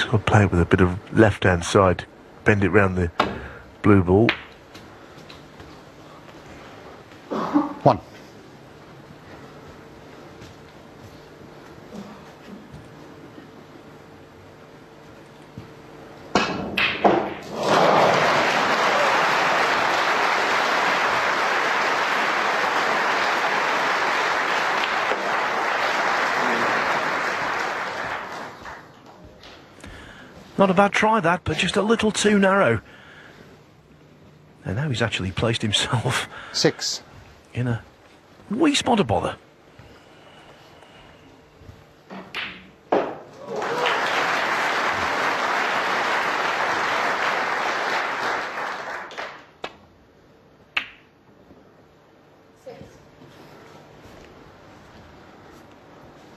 Just got to play with a bit of left-hand side, bend it round the blue ball. 1. Not a bad try that, but just a little too narrow. And now he's actually placed himself 6. in a wee spot of bother.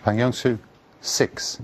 Pang Young-soo, 6.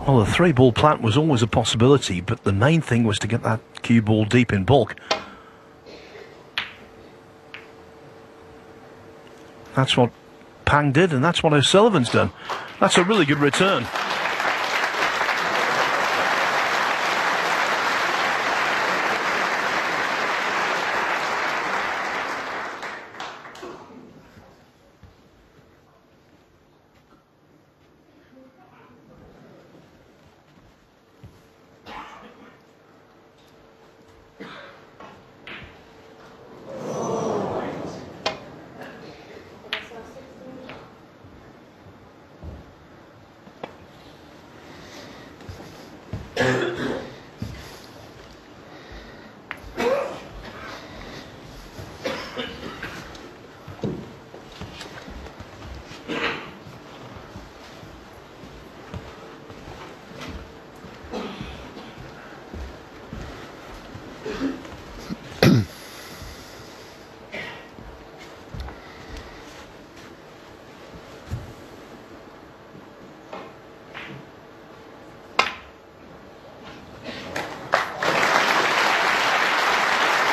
Well, the 3-ball plant was always a possibility, but the main thing was to get that cue ball deep in bulk. That's what Pang did, and that's what O'Sullivan's done. That's a really good return.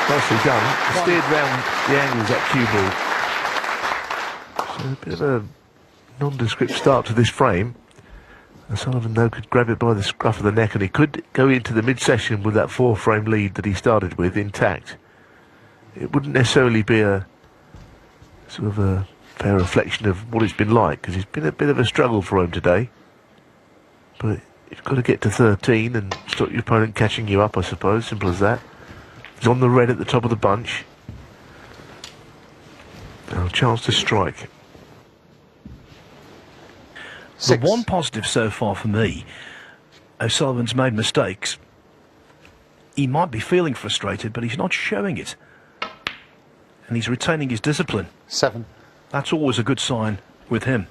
Nicely done. Steered round the angles that cue ball. So a bit of a nondescript start to this frame. And Sullivan, though, could grab it by the scruff of the neck, and he could go into the mid-session with that 4-frame lead that he started with intact. It wouldn't necessarily be a sort of a fair reflection of what it's been like, because it's been a bit of a struggle for him today. But you've got to get to 13 and stop your opponent catching you up, I suppose. Simple as that. He's on the red at the top of the bunch. Now a chance to strike. The one positive so far for me, O'Sullivan's made mistakes. He might be feeling frustrated, but he's not showing it. And he's retaining his discipline. 7. That's always a good sign with him.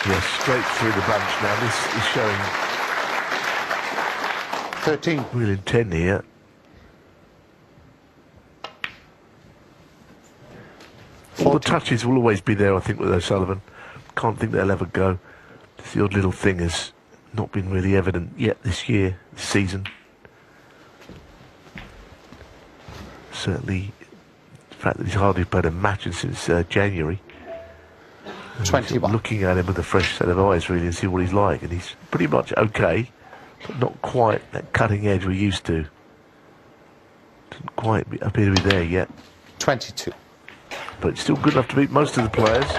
Yes, straight through the bunch now. This is showing 13. real intent here. All the touches will always be there, I think, with O'Sullivan. Can't think they'll ever go. Just the odd little thing has not been really evident yet this year, this season. Certainly The fact that he's hardly played a match since January. And sort of 21. looking at him with a fresh set of eyes, really, and see what he's like. And he's pretty much okay, but not quite that cutting edge we're used to. Doesn't quite appear to be there yet. 22. But it's still good enough to beat most of the players.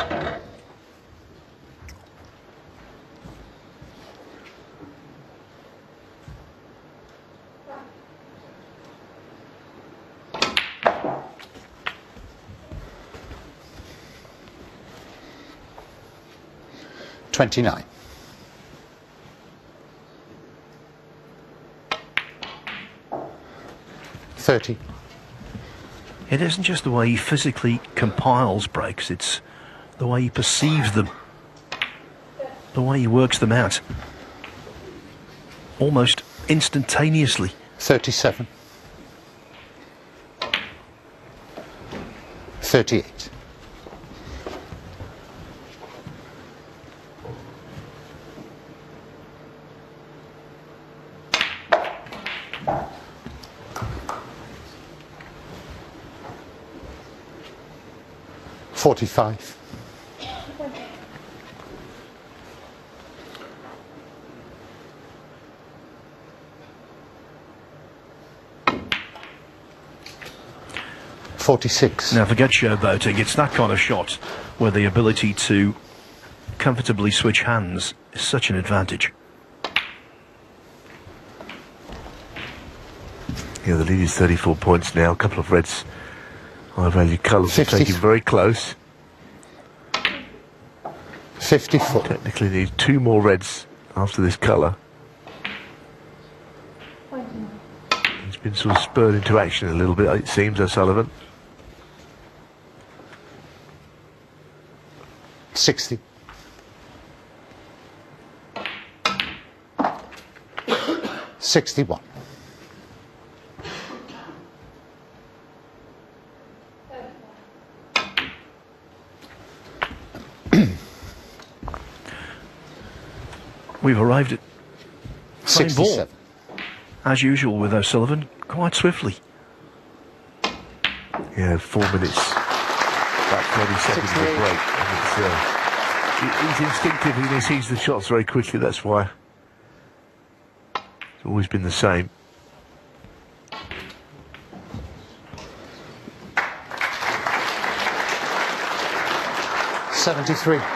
$29. $30. It isn't just the way he physically compiles breaks, it's the way he perceives them, the way he works them out, almost instantaneously. 37. 38. $45. $46. Now forget showboating, it's that kind of shot where the ability to comfortably switch hands is such an advantage. Yeah, the lead is 34 points now. A couple of reds. High value colours will take him very close. 54. Technically needs 2 more reds after this colour. He's been sort of spurred into action a little bit, it seems, O'Sullivan. 60. 61. We've arrived at same ball, 67. as usual with O'Sullivan, quite swiftly. Yeah, 4 minutes, about 30 seconds of a break. And he's instinctive, he sees the shots very quickly, that's why. It's always been the same. $73.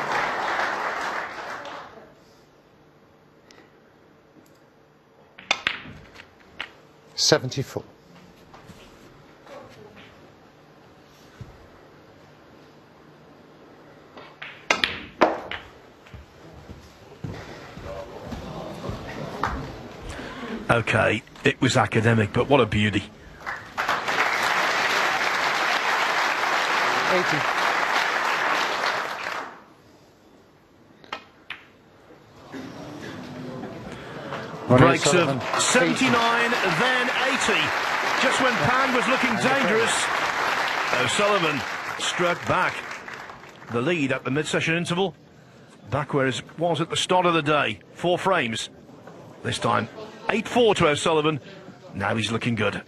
74. Okay, it was academic, but what a beauty. 80. Breaks of 79, then 80. Just when Pan was looking dangerous, O'Sullivan struck back. The lead at the mid-session interval, back where it was at the start of the day. 4 frames. This time, 8-4 to O'Sullivan. Now he's looking good.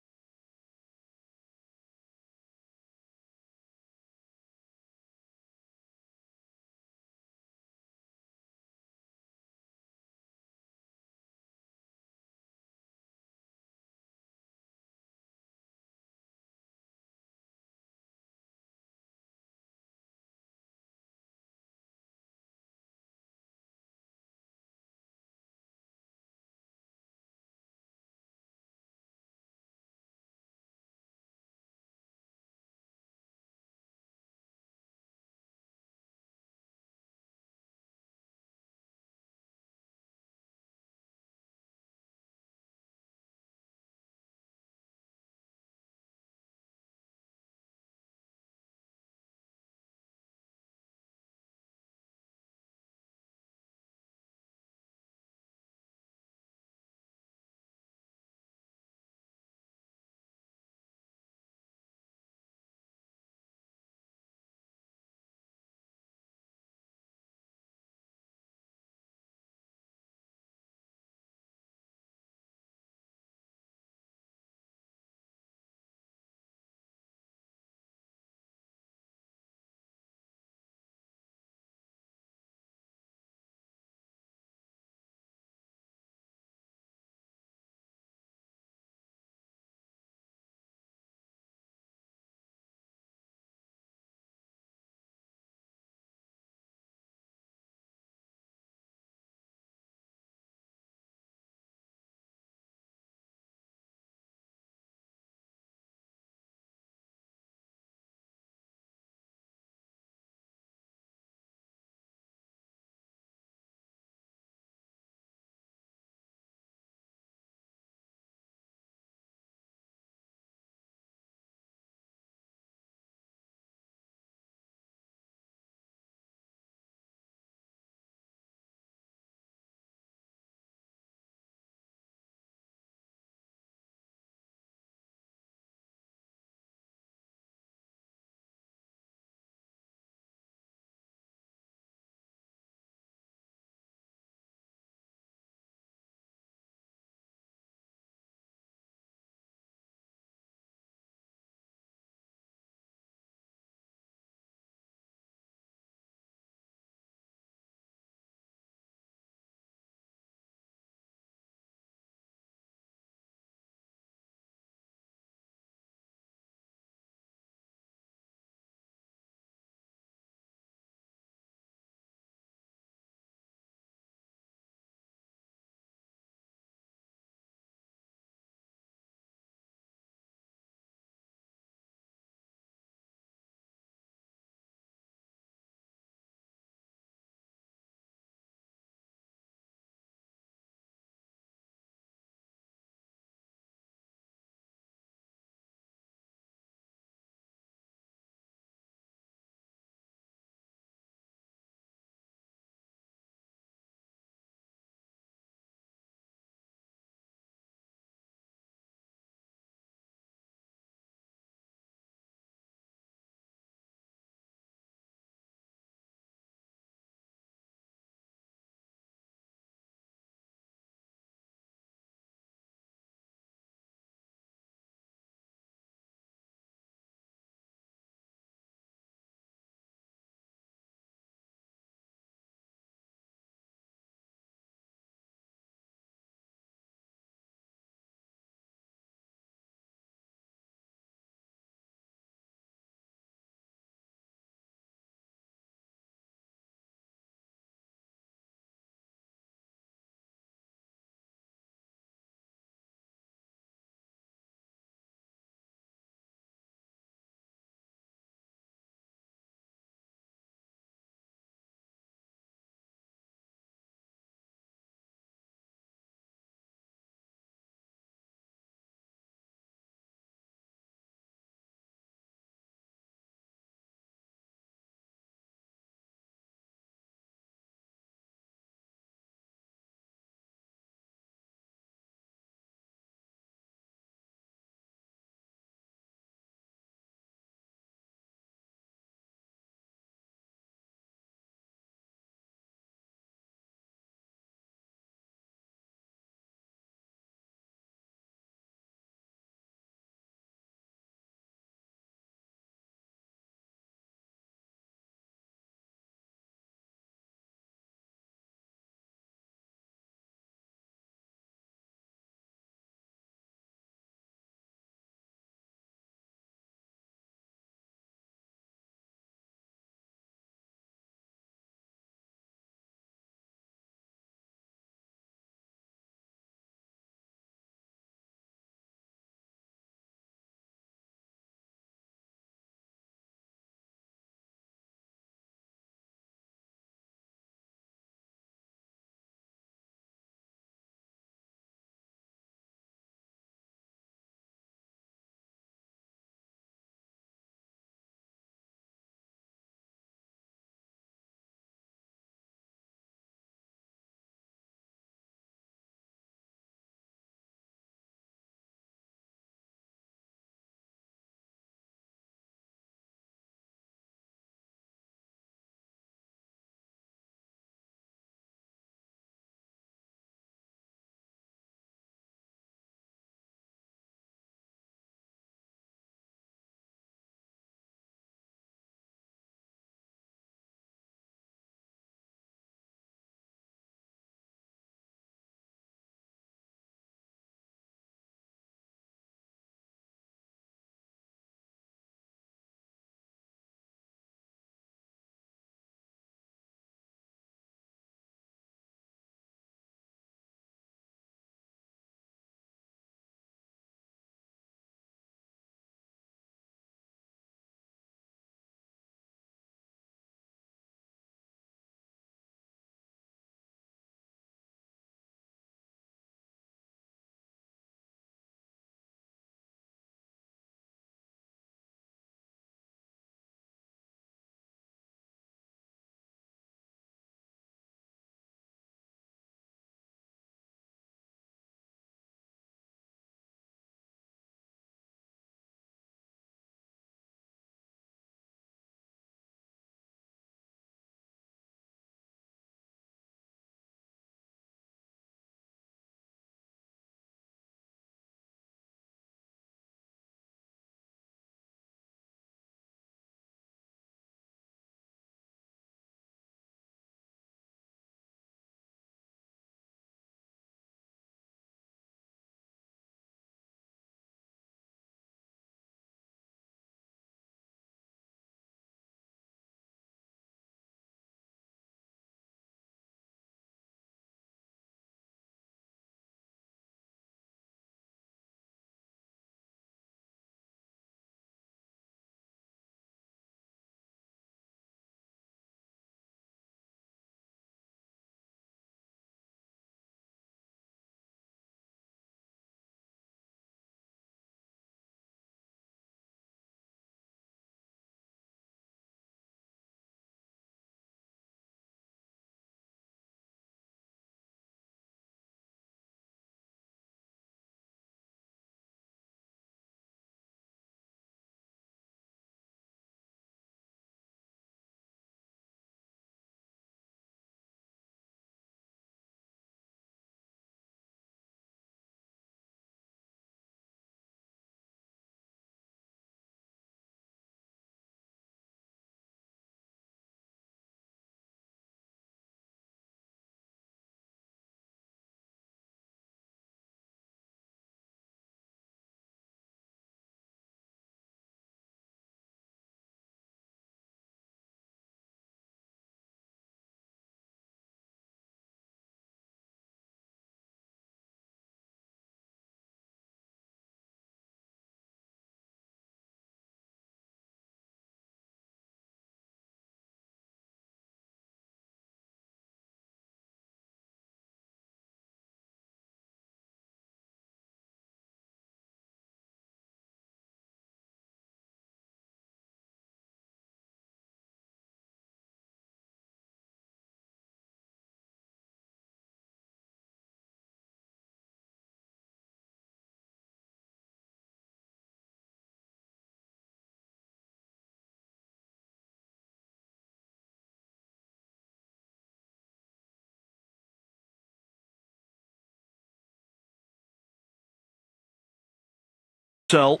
So,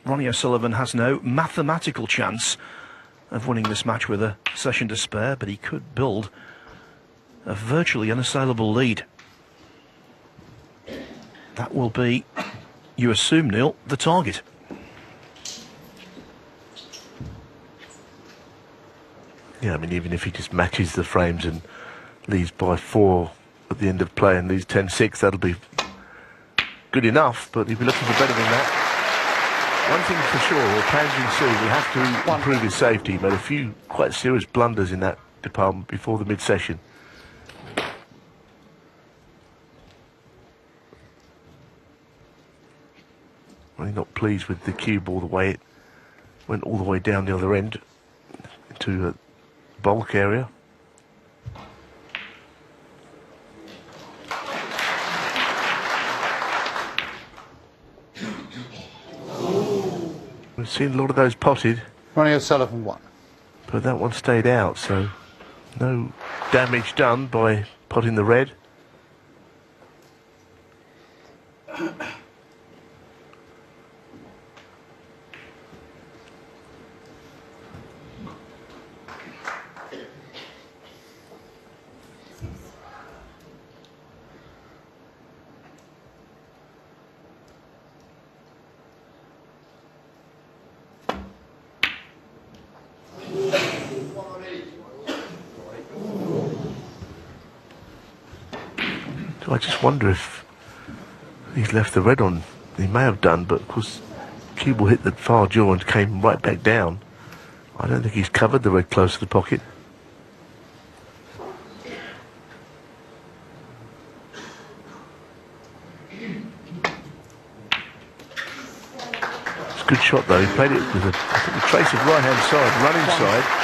Ronnie O'Sullivan has no mathematical chance of winning this match with a session to spare, but he could build a virtually unassailable lead. That will be, you assume, Neil, the target. Yeah, I mean, even if he just matches the frames and leads by 4 at the end of play and leads 10-6, that'll be good enough, but he'll be looking for better than that. One thing for sure, Panjin Su will have to improve his safety. He made a few quite serious blunders in that department before the mid-session. Really not pleased with the cue ball, the way it went all the way down the other end into a bulk area. We've seen a lot of those potted. Ronnie O'Sullivan 1. But that one stayed out, so no damage done by potting the red. I just wonder if he's left the red on. He may have done, but of course cue ball hit the far jaw and came right back down. I don't think he's covered the red close to the pocket. It's a good shot though. He played it with a, I think, a trace of right hand side, running side.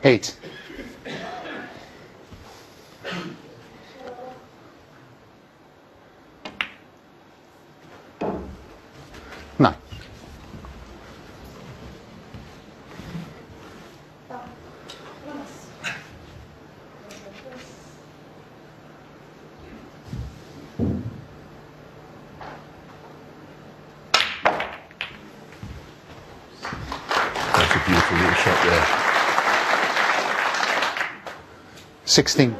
Eight. Nine. That's a beautiful little shot there. 16.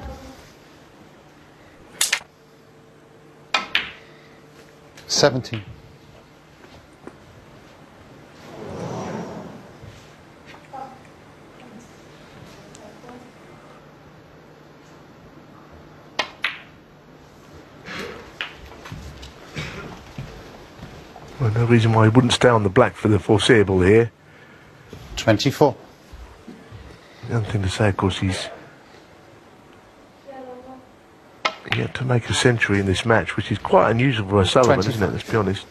17. Well, no reason why he wouldn't stay on the black for the foreseeable here. 24. The other thing to say, of course, he's yet to make a century in this match, which is quite unusual for O'Sullivan, isn't it? Let's be honest.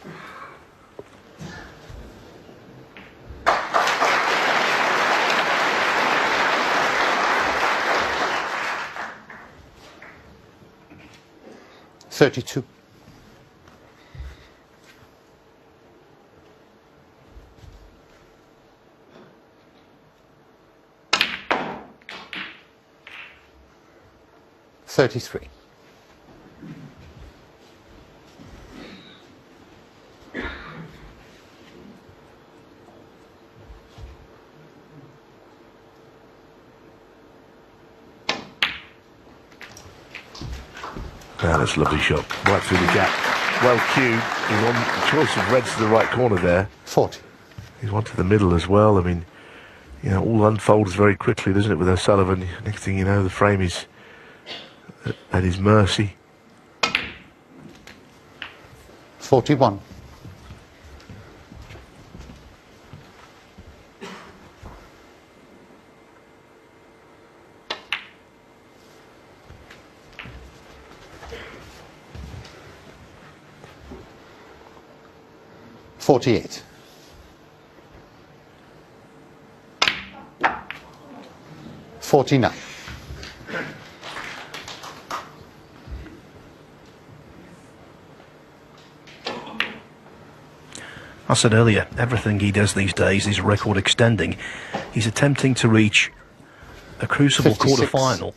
$32. 33. Ah, that's a lovely shot. Right through the gap. Well cued. He's on the choice of reds to the right corner there. 40. He's one to the middle as well. I mean, you know, all unfolds very quickly, doesn't it, with O'Sullivan? Next thing you know, the frame is at his mercy. 41. $48. 49. I said earlier, everything he does these days is record extending. He's attempting to reach a Crucible 56. quarter-final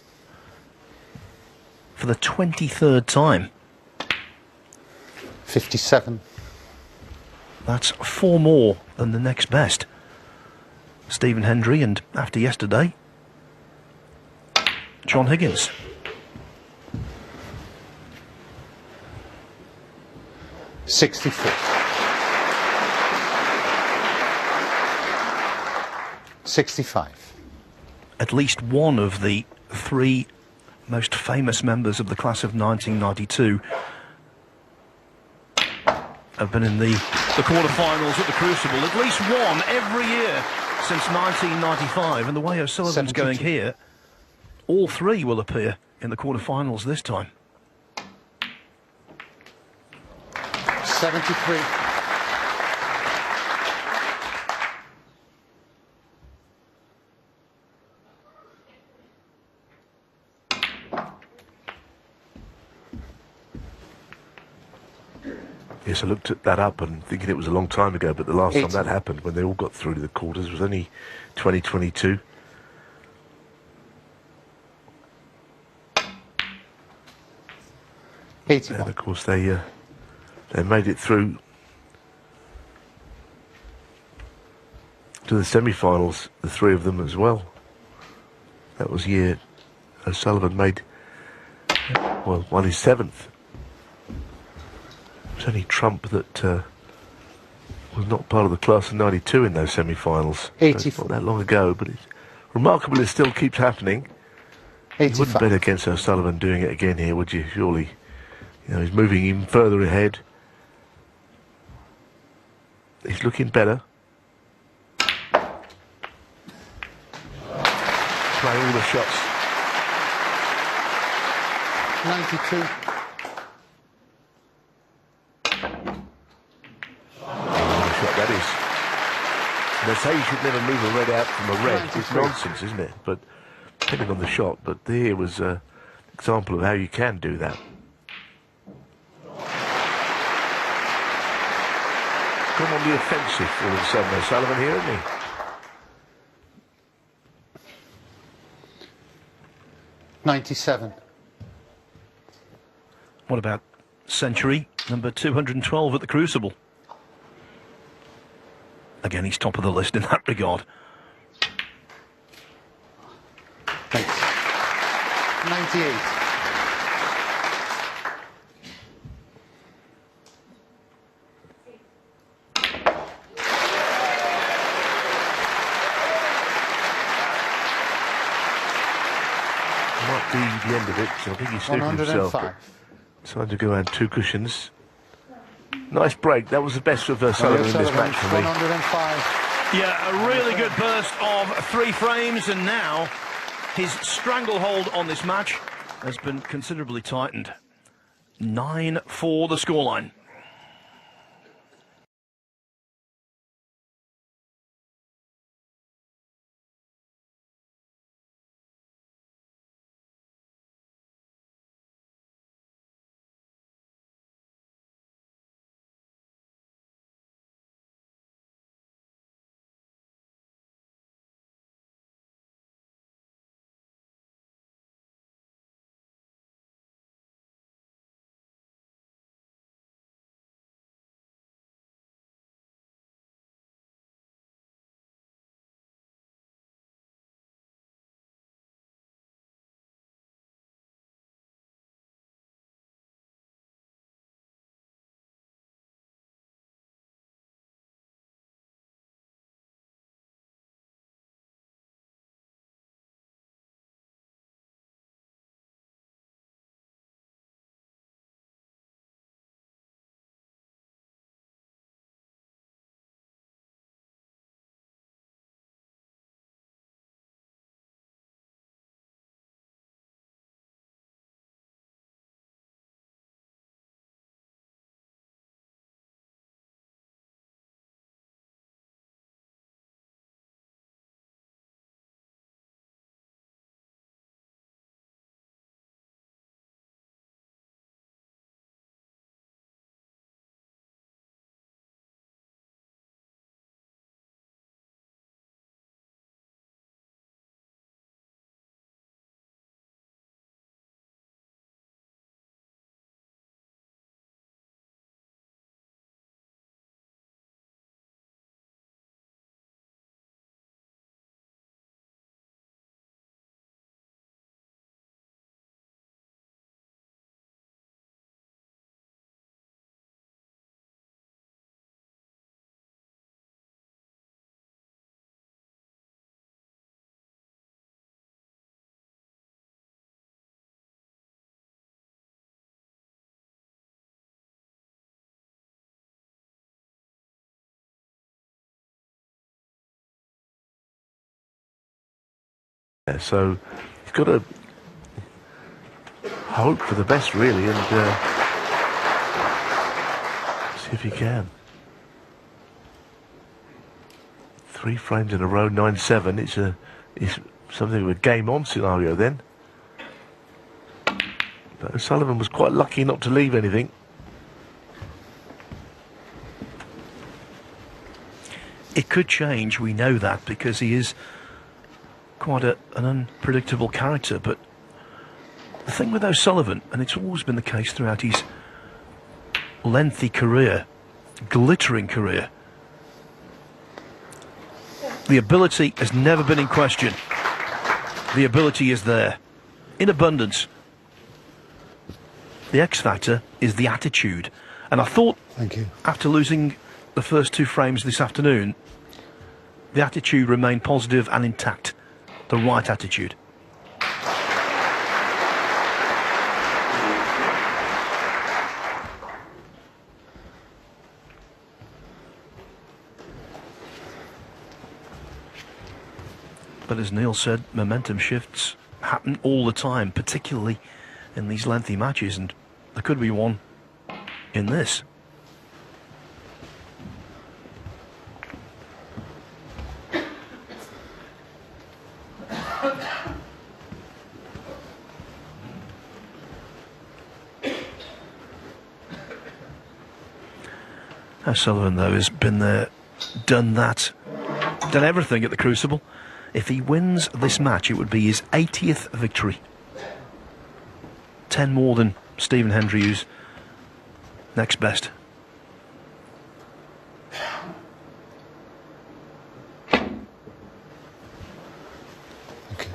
for the 23rd time. 57. That's 4 more than the next best, Stephen Hendry, and after yesterday, John Higgins. 64. 65. At least one of the 3 most famous members of the class of 1992 have been in the quarterfinals at the Crucible. At least one every year since 1995. And the way O'Sullivan's 72. going here, all 3 will appear in the quarterfinals this time. 73. Yes, I looked at that up and thinking it was a long time ago, but the last time 80. that happened, when they all got through to the quarters, was only 2022. And 81. of course they made it through to the semi-finals, the 3 of them as well. That was year O'Sullivan made, well, won his 7th. It was only Trump that was not part of the class of 92 in those semi-finals. 84. So it's not that long ago, but it's remarkable it still keeps happening. You wouldn't 85. bet against O'Sullivan doing it again here, would you? Surely. You know, he's moving even further ahead. He's looking better. Play all the shots. 92. Shot that is. They say you should never move a red out from a red. It's 93. nonsense, isn't it? But depending on the shot. But there was an example of how you can do that. Come on the offensive all of a sudden, O'Sullivan here, isn't he? '97. What about century number 212 at the Crucible? Again, he's top of the list in that regard. Thanks. 98. Might be the end of it, so I think he's suited himself. 105. Decided to go around 2 cushions. Nice break. That was the best of Sullivan in this match for me. 105. Yeah, a really good burst of 3 frames, and now his stranglehold on this match has been considerably tightened. 9-4 the scoreline. So he's got to hope for the best, really, and see if he can. 3 frames in a row, 9-7. It's something of a game-on scenario then. But O'Sullivan was quite lucky not to leave anything. It could change, we know that, because he is quite an unpredictable character. But the thing with O'Sullivan, and it's always been the case throughout his lengthy career, glittering career, the ability has never been in question. The ability is there, in abundance. The X factor is the attitude. And I thought, Thank you. after losing the first 2 frames this afternoon, the attitude remained positive and intact. The right attitude. But as Neil said, momentum shifts happen all the time, particularly in these lengthy matches, and there could be one in this. O'Sullivan, though, has been there, done that, done everything at the Crucible. If he wins this match, it would be his 80th victory. 10 more than Stephen Hendry, who's next best. Okay.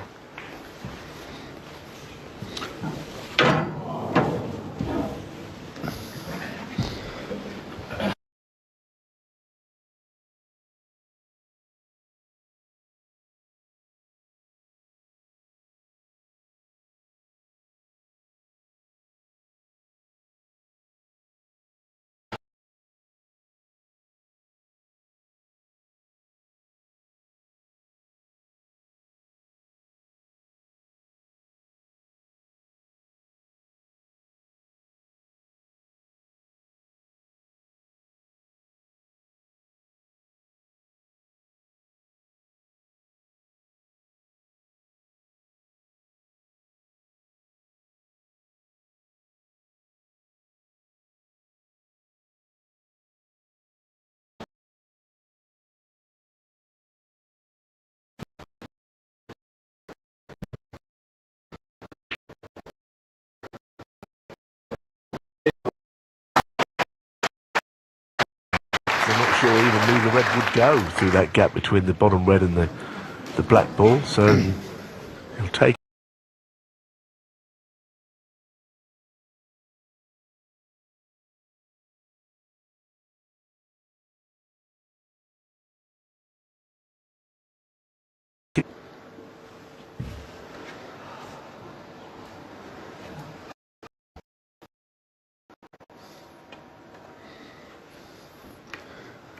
I'm not sure even who the red would go through that gap between the bottom red and the black ball, so he'll take it.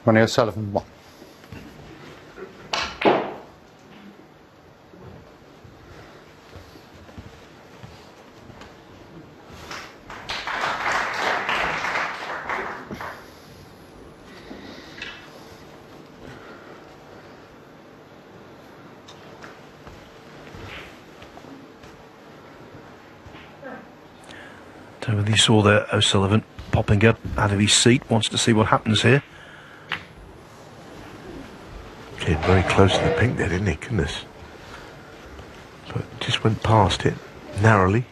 Ronnie O'Sullivan, 1. So you saw there O'Sullivan popping up out of his seat, wants to see what happens here. Came very close to the pink there, didn't he? Goodness. But just went past it narrowly.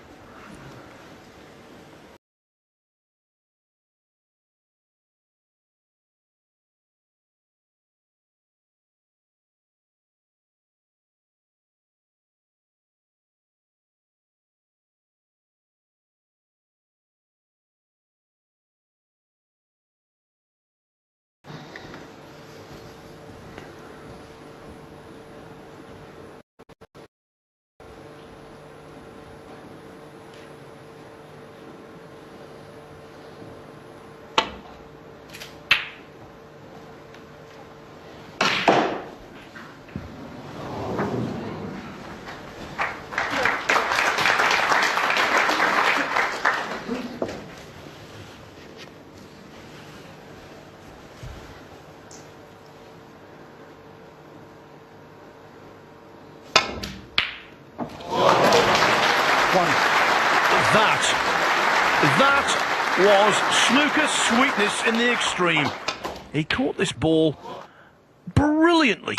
That was snooker sweetness in the extreme. He caught this ball brilliantly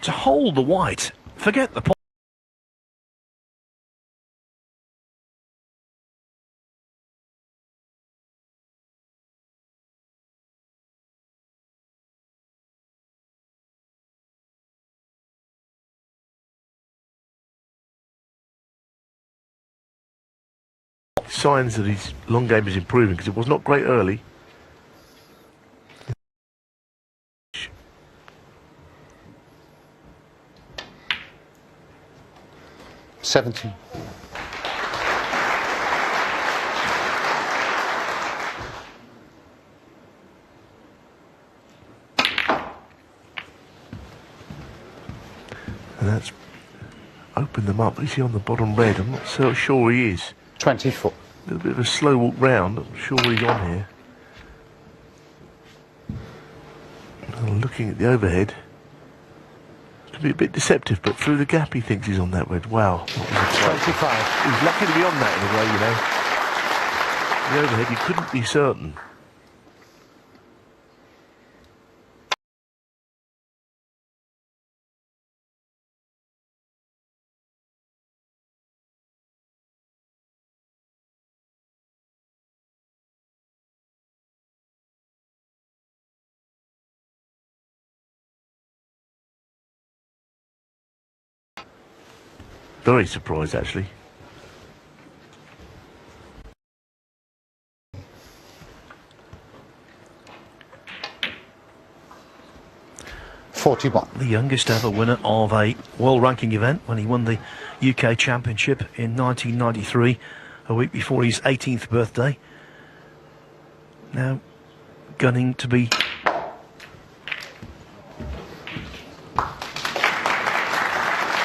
to hold the white. Forget the point. Signs that his long game is improving, because it was not great early. $17. And that's opened them up. Is he on the bottom red? I'm not so sure he is. 24. A little bit of a slow walk round. I'm sure he's on here. And looking at the overhead, it can be a bit deceptive, but through the gap he thinks he's on that red. Wow. 25. He's lucky to be on that in a way, you know. The overhead, you couldn't be certain. Very surprised, actually. $41. The youngest ever winner of a world ranking event when he won the UK Championship in 1993, a week before his 18th birthday. Now gunning to be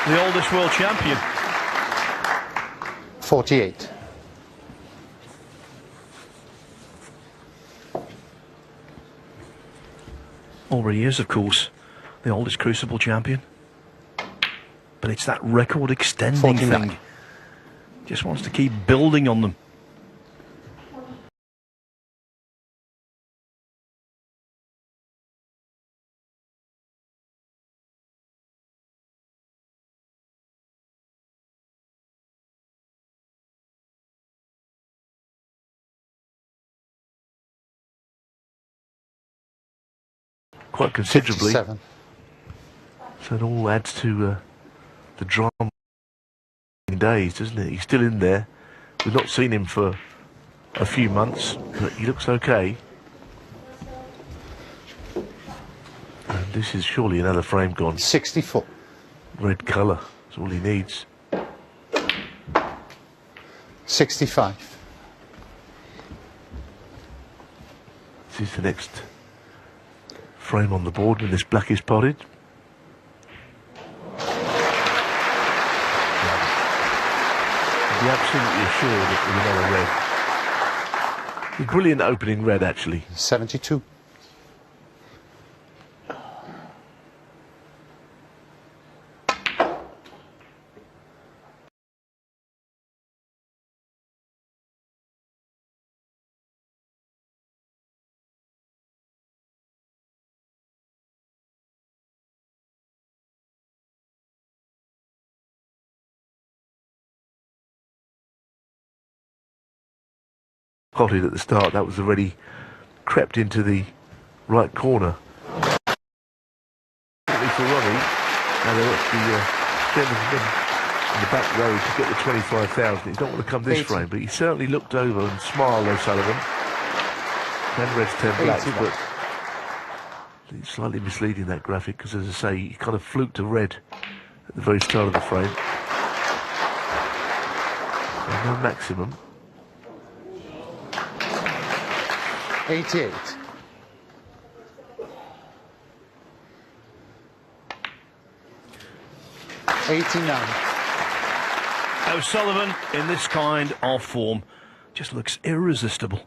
the oldest world champion. 48. Already is, of course, the oldest Crucible champion. But it's that record extending 49. thing. Just wants to keep building on them. Quite considerably. 57. So it all adds to the drama days, doesn't it? He's still in there. We've not seen him for a few months, but he looks okay. And this is surely another frame gone. 64. Red colour, that's all he needs. 65. This is the next frame on the board when this black is potted. Be absolutely assured it will be another red. A brilliant opening red, actually. 72. Potted at the start, that was already crept into the right corner. For Ronnie, now they're at the gentleman in the back row to get the 25,000. He's not going to come this 80. frame, but he certainly looked over and smiled, O'Sullivan. 10 reds, 10 blacks, 81. but it's slightly misleading, that graphic, because as I say, he kind of fluked a red at the very start of the frame. So no maximum. 88. O'Sullivan, in this kind of form, just looks irresistible.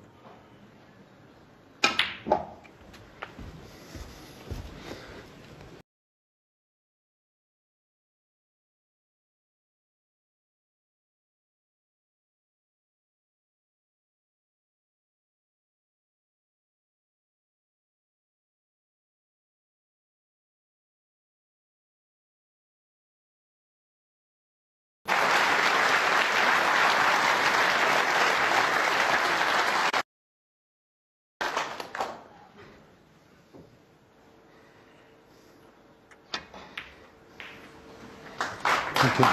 Thank you.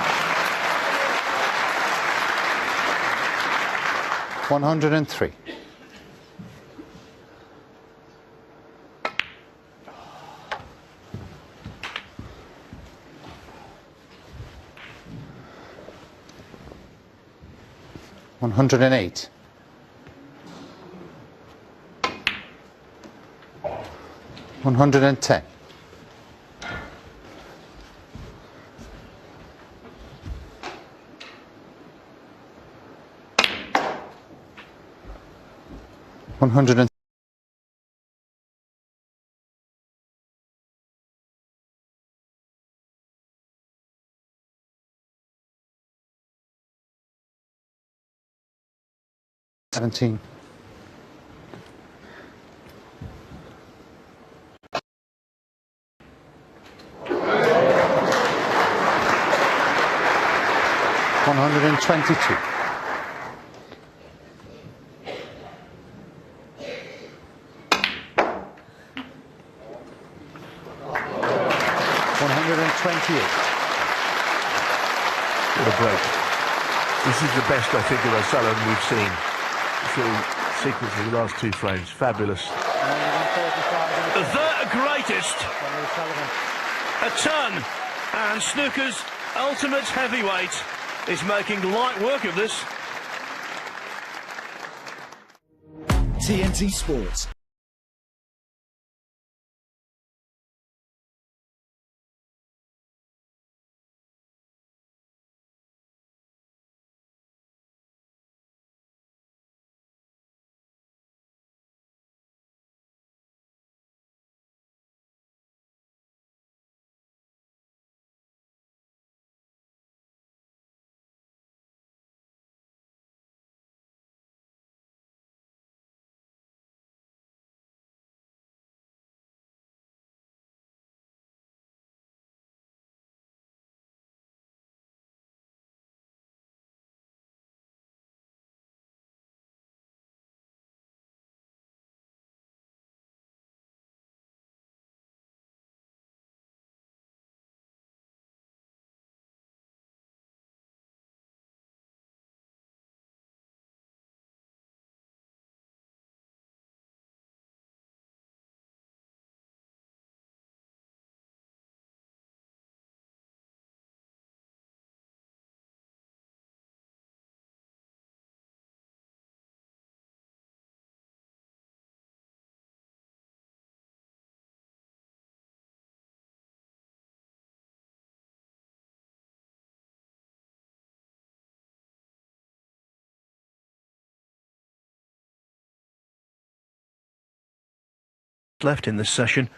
103. $108. 110. 100. 17. 122. 128. What a break. This is the best, I think, of O'Sullivan we've seen. Through sequence of the last two frames. Fabulous. The greatest. A ton. And snooker's ultimate heavyweight is making light work of this. TNT Sports. Left in this session.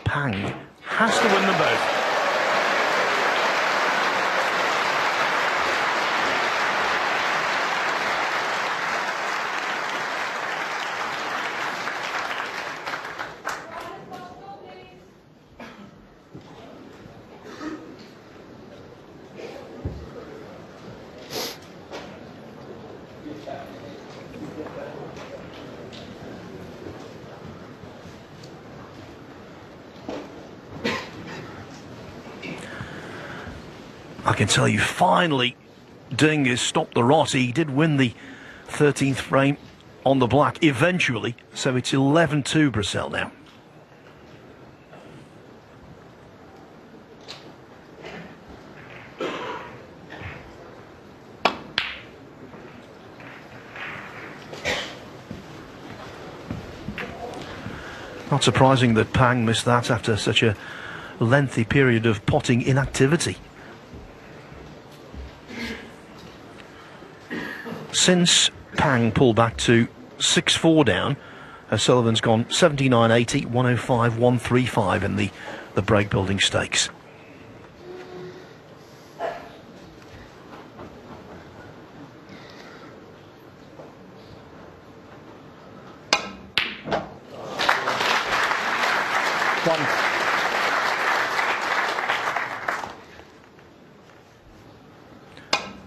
Pang has to win them both. I can tell you, finally, Ding has stopped the rot. He did win the 13th frame on the black eventually, so it's 11-2 Brissell now. Not surprising that Pang missed that after such a lengthy period of potting inactivity. Since Pang pulled back to 6-4 down, O'Sullivan's gone 79-80, 105, 135 in the break building stakes.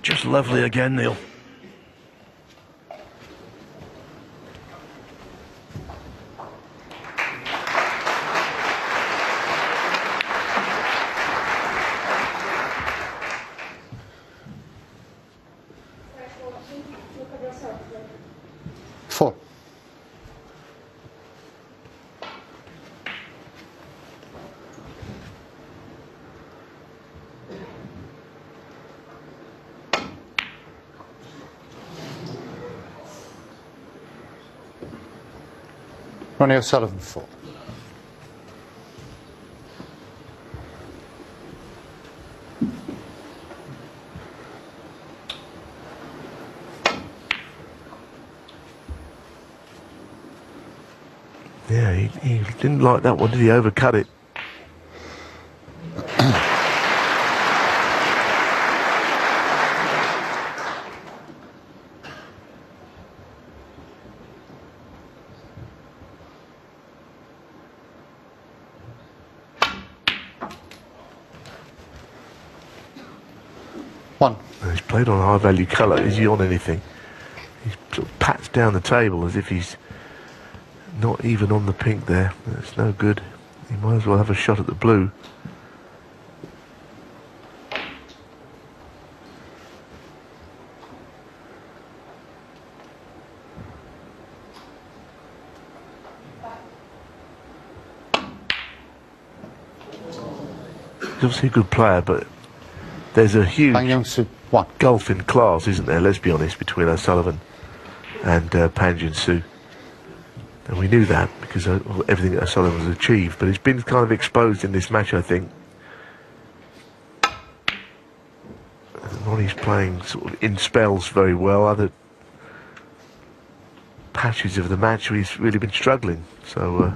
Just lovely again, Neil. Ronnie O'Sullivan 4. Yeah, he didn't like that one, did he? Overcut it. One. He's played on high value colour. Is he on anything? He sort of pats down the table as if he's not even on the pink there. That's no good. He might as well have a shot at the blue. He's obviously a good player, but there's a huge Bang Young-soo 1. gulf in class, isn't there? Let's be honest, between O'Sullivan and Pan Jin-soo. And we knew that because of everything that O'Sullivan has achieved, but it's been kind of exposed in this match, I think. Ronnie's playing sort of in spells very well. Other patches of the match he's really been struggling. So,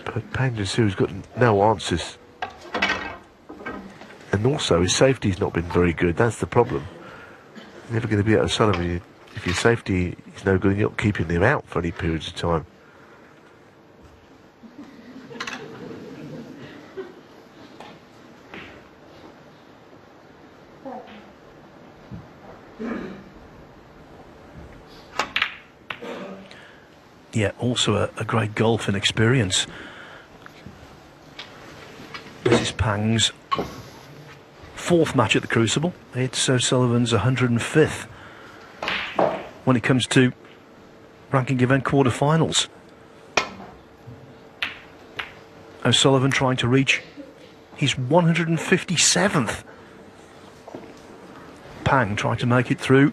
but Pan Jin-soo's got no answers. And also his safety's not been very good. That's the problem. You're never going to be at O'Sullivan if your safety is no good and you're not keeping him out for any periods of time. Yeah, also a great golf and experience. This is Pang's 4th match at the Crucible. It's O'Sullivan's 105th when it comes to ranking event quarterfinals. O'Sullivan trying to reach his 157th. Pang trying to make it through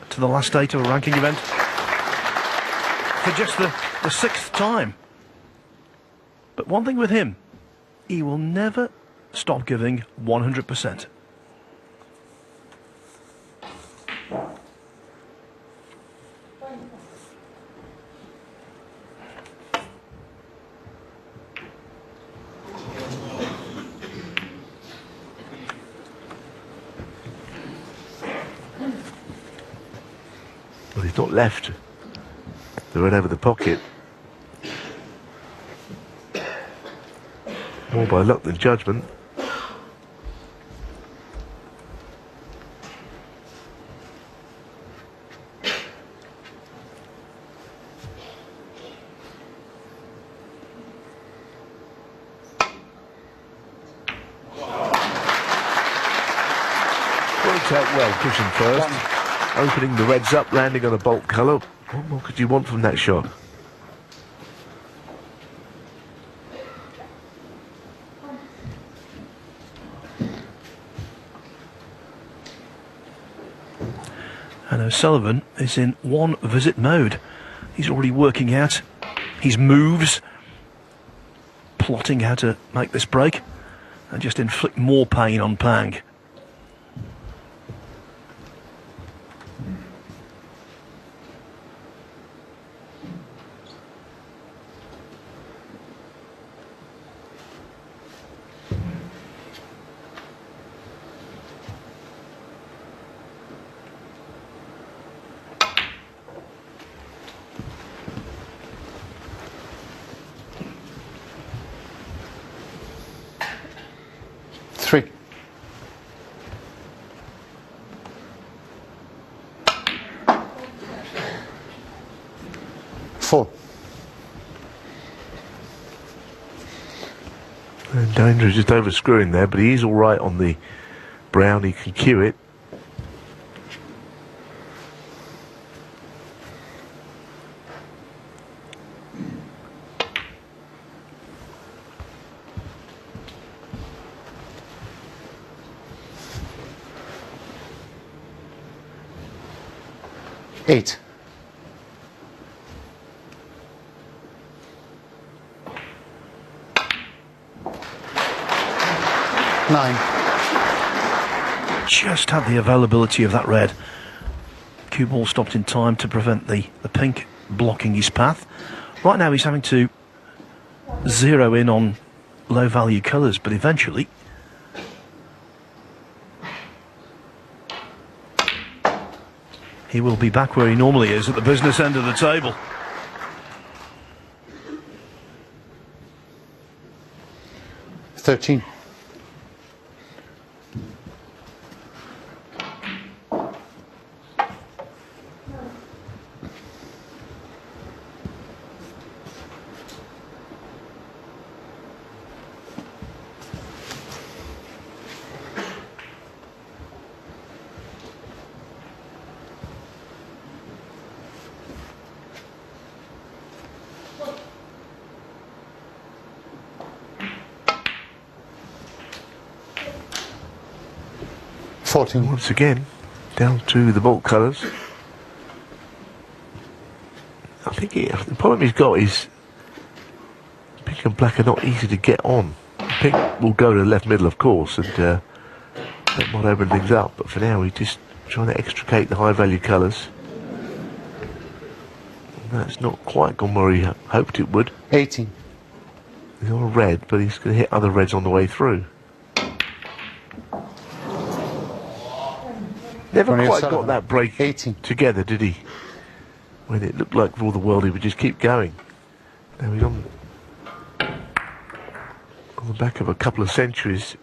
to the last 8 of a ranking event for just the 6th time. But one thing with him, he will never stop giving 100%. Well, he's not left the red over the pocket. More by luck than judgment. Worked out well, pushing first. Opening the reds up, landing on a bolt colour. What more could you want from that shot? And O'Sullivan is in one visit mode. He's already working out his moves, plotting how to make this break and just inflict more pain on Pang. Three. Four. And Danger is just over screwing there, but he's all right on the brown. He can cue it. Eight. 9. Just had the availability of that red. Cue ball stopped in time to prevent the pink blocking his path. Right now he's having to zero in on low value colours, but eventually he will be back where he normally is, at the business end of the table. $13. Once again, down to the bulk colours. I think the problem he's got is pink and black are not easy to get on. Pink will go to the left middle, of course, and that might open things up. But for now, he's just trying to extricate the high value colours. That's not quite gone where he hoped it would. 18. He's on a red, but he's going to hit other reds on the way through. Never Ronnie quite O'Sullivan, got that break 18. together, did he? When it looked like for all the world he would just keep going. Now he's on the back of a couple of centuries.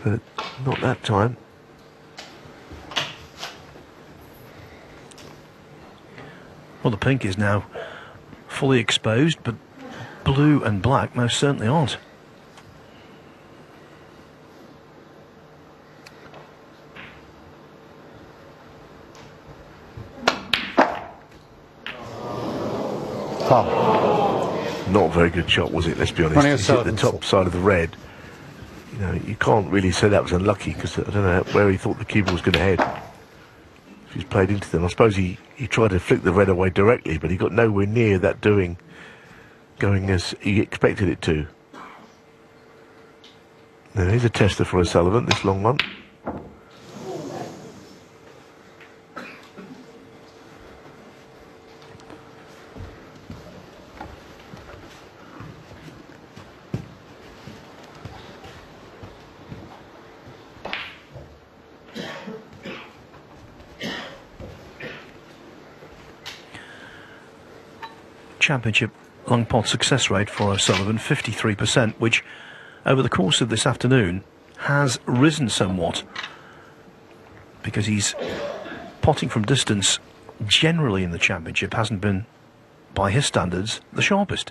But not that time. Well, the pink is now fully exposed, but blue and black most certainly aren't. Not a very good shot, was it? Let's be honest. Ronnie He's hit the O'Sullivan, top side of the red. You know, you can't really say that was unlucky, because I don't know where he thought the cue ball was going to head. If he's played into them, I suppose he tried to flick the red away directly, but he got nowhere near that going as he expected it to. Now here's a tester for O'Sullivan, this long one. Championship long pot success rate for O'Sullivan, 53%, which over the course of this afternoon has risen somewhat, because he's potting from distance generally in the championship hasn't been, by his standards, the sharpest.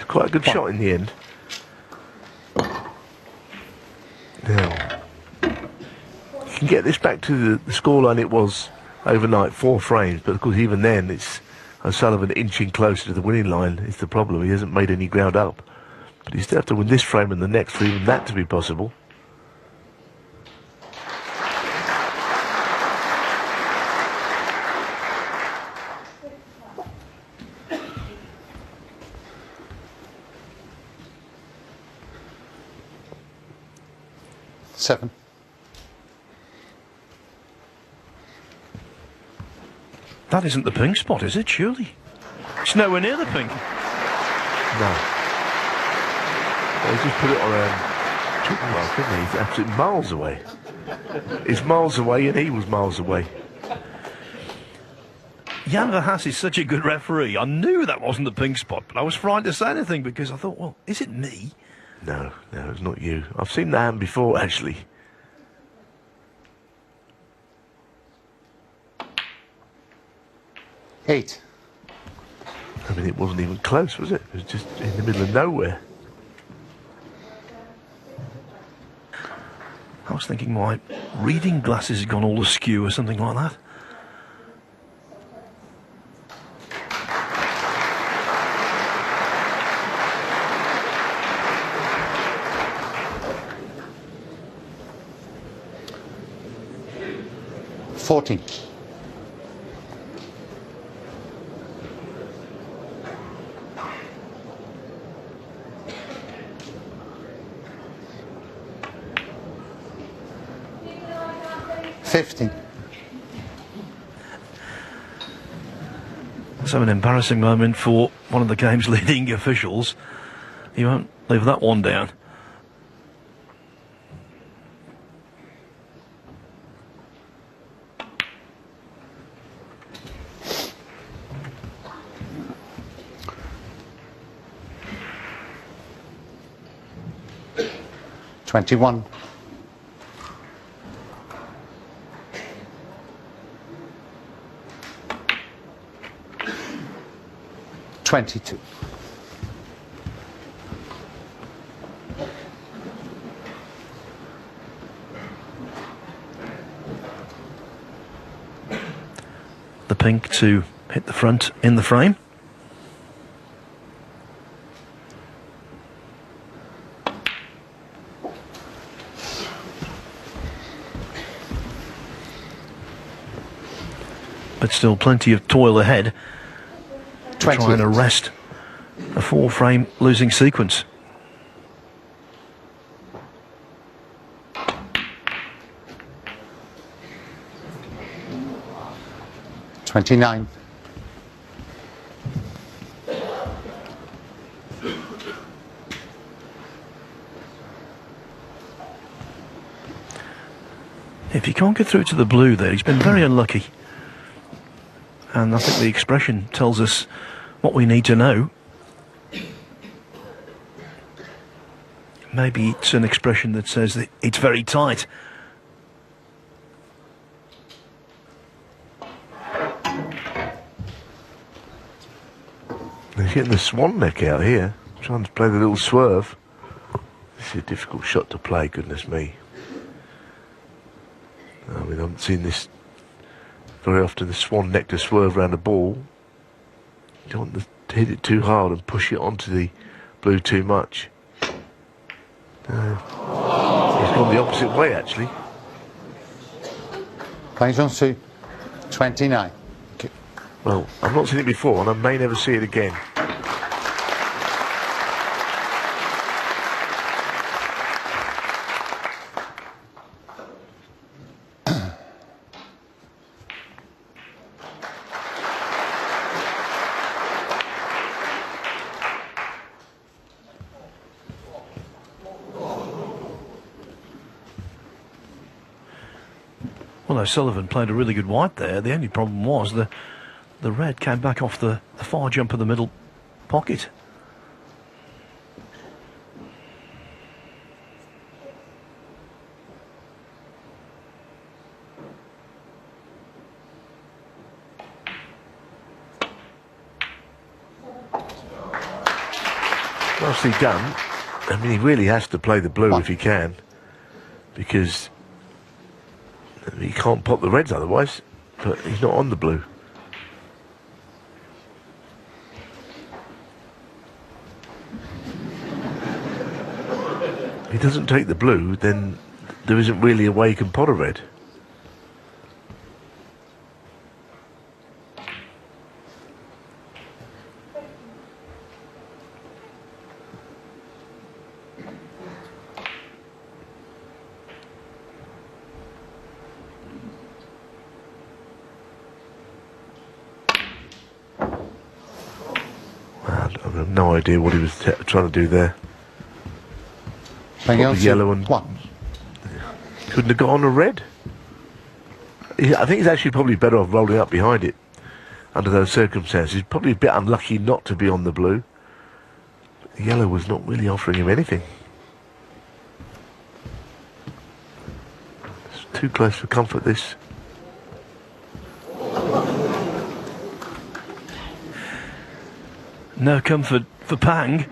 Quite a good shot in the end. Now, you can get this back to the scoreline it was overnight, 4 frames, but of course even then it's O'Sullivan inching closer to the winning line is the problem. He hasn't made any ground up. But he still have to win this frame and the next for even that to be possible. Seven. That isn't the pink spot, is it? Surely. It's nowhere near the pink. No. They just put it on a triple mark, didn't he? He's absolutely miles away. He's miles away and he was miles away. Jan Verhaas is such a good referee. I knew that wasn't the pink spot, but I was frightened to say anything because I thought, well, is it me? No, it's not you. I've seen that happen before, actually. Eight. I mean, it wasn't even close, was it? It was just in the middle of nowhere. I was thinking my reading glasses had gone all askew or something like that. 14. $15. So an embarrassing moment for one of the game's leading officials. He won't leave that one down. $21. $22. The pink to hit the front in the frame. But still plenty of toil ahead to try and 28. arrest a 4-frame losing sequence. $29. If he can't get through to the blue there, he's been very unlucky. And I think the expression tells us what we need to know. Maybe it's an expression that says that it's very tight. He's getting the swan neck out here, trying to play the little swerve. This is a difficult shot to play, goodness me. I mean, I haven't seen this very often, the swan neck to swerve around the ball. You don't want to hit it too hard and push it onto the blue too much. He's gone the opposite way, actually. Plays on to 29. Okay. Well, I've not seen it before, and I may never see it again. Well, O'Sullivan played a really good white there. The only problem was the red came back off the far jump of the middle pocket. Nicely done. I mean, he really has to play the blue if he can, because he can't pop the reds otherwise, but he's not on the blue. If he doesn't take the blue, then there isn't really a way he can pot a red. I have no idea what he was trying to do there. Playing on to Yellow and 1. couldn't have got on a red. I think he's actually probably better off rolling up behind it under those circumstances. Probably a bit unlucky not to be on the blue. The yellow was not really offering him anything. It's too close for comfort, this. No comfort for Pang.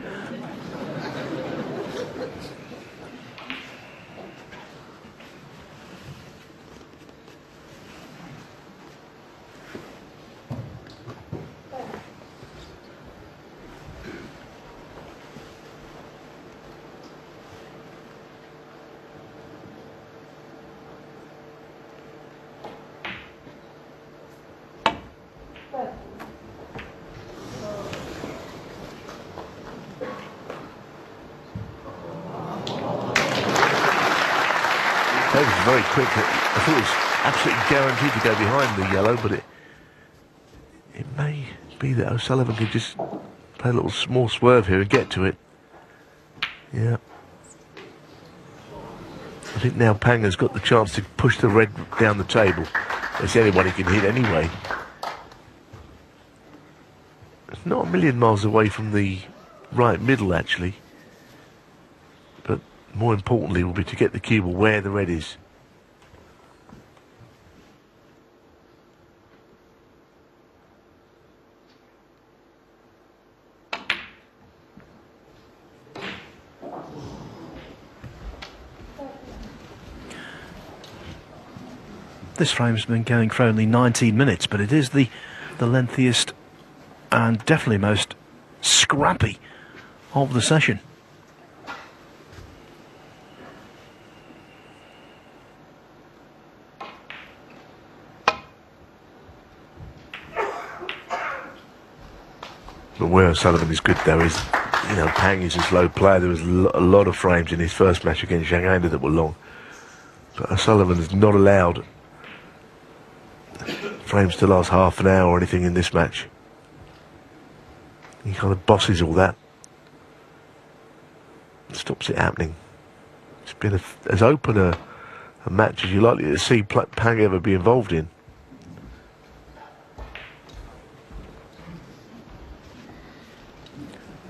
frame was very quick. I thought it was absolutely guaranteed to go behind the yellow, but it may be that O'Sullivan could just play a little small swerve here and get to it. Yeah. I think now Panga's got the chance to push the red down the table. It's the only one he can hit anyway. It's not a million miles away from the right middle, actually. But more importantly will be to get the cue where the red is. This frame's been going for only 19 minutes, but it is the lengthiest and definitely most scrappy of the session. But where O'Sullivan is good, though, is, you know, Pang is a slow player. There was a lot of frames in his first match against Zhang Anda that were long. But O'Sullivan is not allowed frames to last half an hour or anything in this match. He kind of bosses all that. Stops it happening. It's been as open a match as you're likely to see Pang ever be involved in.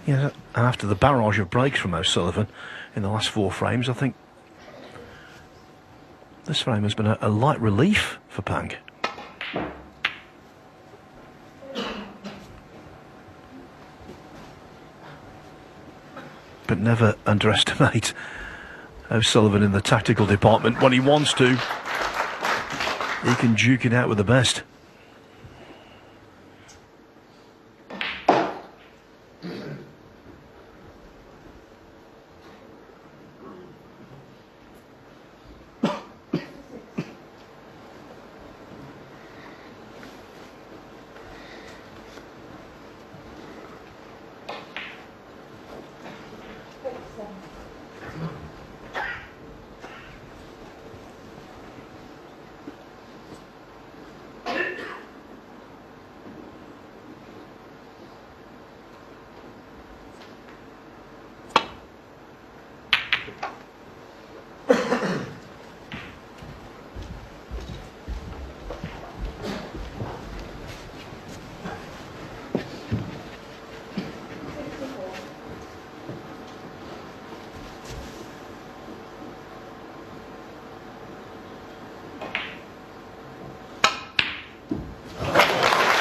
Yeah, after the barrage of breaks from O'Sullivan in the last 4 frames, I think this frame has been a light relief for Pang. But never underestimate O'Sullivan in the tactical department. When he wants to, he can duke it out with the best.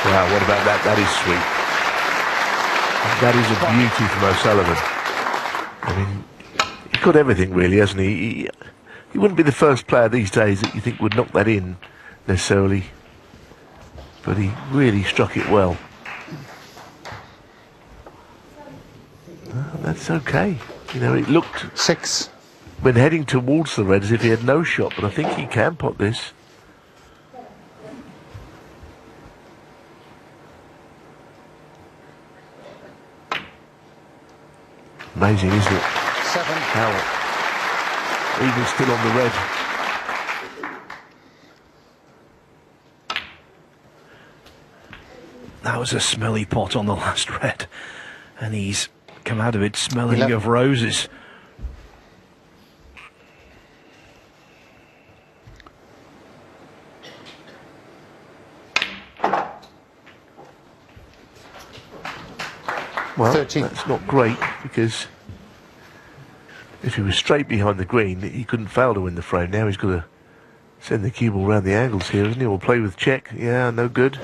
Wow, what about that? That is sweet. That is a beauty from O'Sullivan. I mean, he's got everything really, hasn't he? He wouldn't be the first player these days that you think would knock that in, necessarily. But he really struck it well. That's okay. You know, it looked... 6. When heading towards the red as if he had no shot, but I think he can pot this. Amazing, isn't it? 7. How even still on the red. That was a smelly pot on the last red, and he's come out of it smelling 11. of roses. Well, 13. That's not great, because if he was straight behind the green, he couldn't fail to win the frame. Now he's got to send the cue ball around the angles here, isn't he? We'll play with check. Yeah, no good.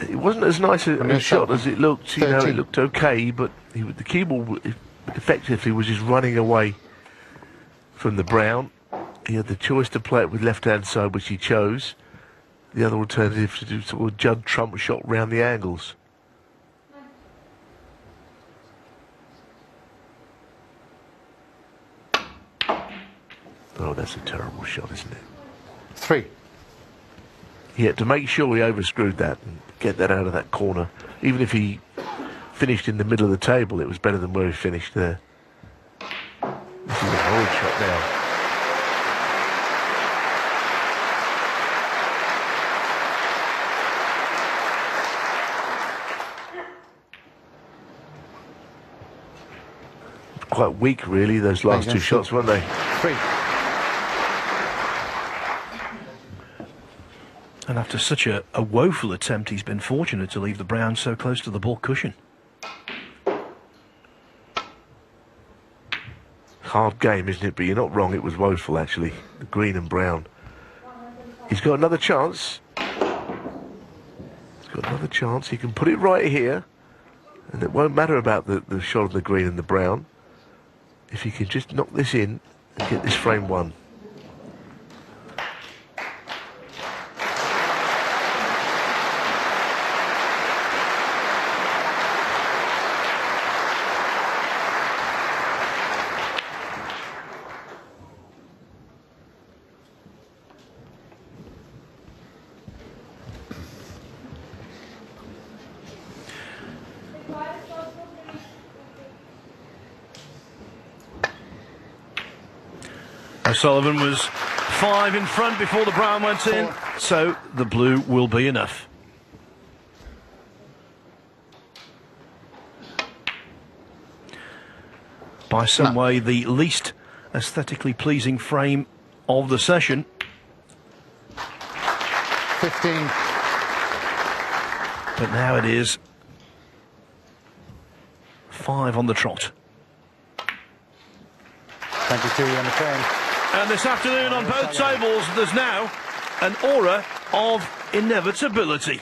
It wasn't as nice a shot as it looked. You know, it looked okay, but the cue ball effectively was just running away from the brown. He had the choice to play it with left-hand side, which he chose. The other alternative to do sort of Judd Trump shot round the angles. Oh, that's a terrible shot, isn't it? 3. He had to make sure he overscrewed that and get that out of that corner. Even if he finished in the middle of the table, it was better than where he finished there. This is a horrid shot now. quite weak, really, those last two shots, weren't they? 3. And after such a woeful attempt, he's been fortunate to leave the brown so close to the ball cushion. Hard game, isn't it? But you're not wrong, it was woeful, actually. The green and brown. He's got another chance. He's got another chance. He can put it right here. And it won't matter about the shot of the green and the brown. If he can just knock this in and get this frame won. O'Sullivan was 5 in front before the brown went in, so the blue will be enough. By some way, the least aesthetically pleasing frame of the session. 15. But now it is 5 on the trot. 22 on the frame. And this afternoon on both tables, there's now an aura of inevitability.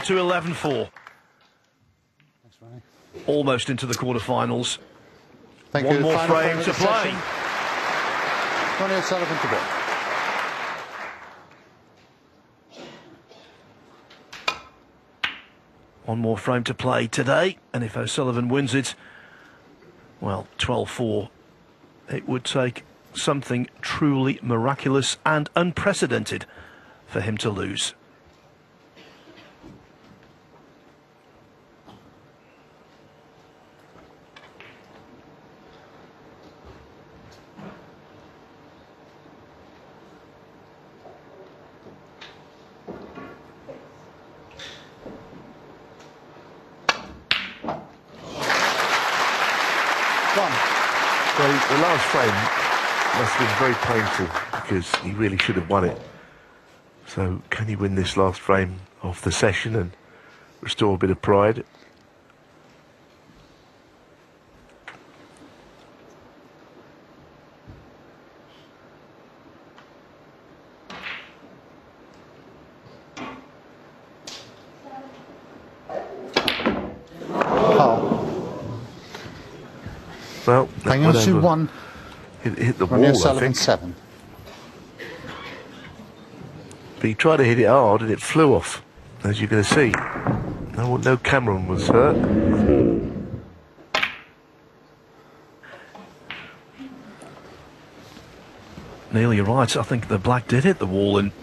To 11-4. Thanks, Ronnie. Almost into the quarterfinals. Thank One you. more Final frame of to the play. session. Ronnie O'Sullivan to ball. One more frame to play today, and if O'Sullivan wins it, well, 12-4, it would take something truly miraculous and unprecedented for him to lose. Well, the last frame must have been very painful because he really should have won it. So can he win this last frame of the session and restore a bit of pride? Well, Hang on to 1. Hit the Ronnie wall, I O'Sullivan think. 7. But he tried to hit it hard and it flew off, as you're going to see. No Cameron was hurt. Neil, you're right. I think the black did hit the wall, and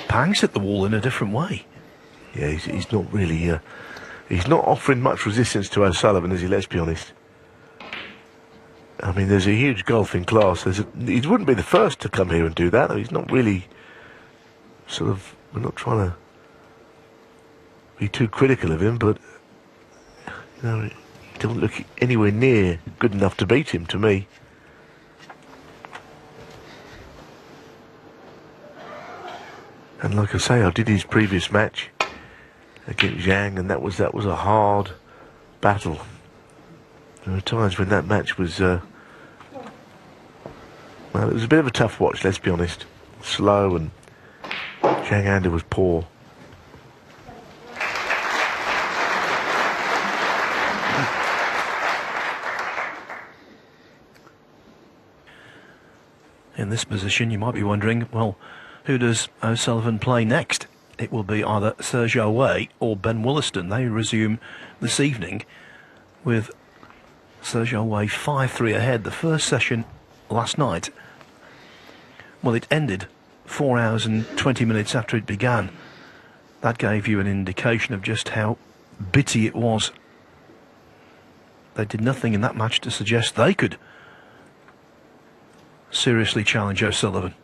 Pangs hit the wall in a different way. Yeah, he's not really... he's not offering much resistance to O'Sullivan, is he? Let's be honest. I mean, there's a huge golfing class. He wouldn't be the first to come here and do that. He's not really... sort of... We're not trying to be too critical of him, but... You know, he doesn't look anywhere near good enough to beat him, to me. And like I say, I did his previous match against Zhang, and that was a hard battle. There were times when that match was, well, it was a bit of a tough watch, let's be honest. Slow, and Zhang Anda was poor. In this position, you might be wondering, well, who does O'Sullivan play next? It will be either Sergio Way or Ben Wollaston. They resume this evening with Sergio Way 5-3 ahead. The first session last night, well, it ended 4 hours and 20 minutes after it began. That gave you an indication of just how bitty it was. They did nothing in that match to suggest they could seriously challenge O'Sullivan.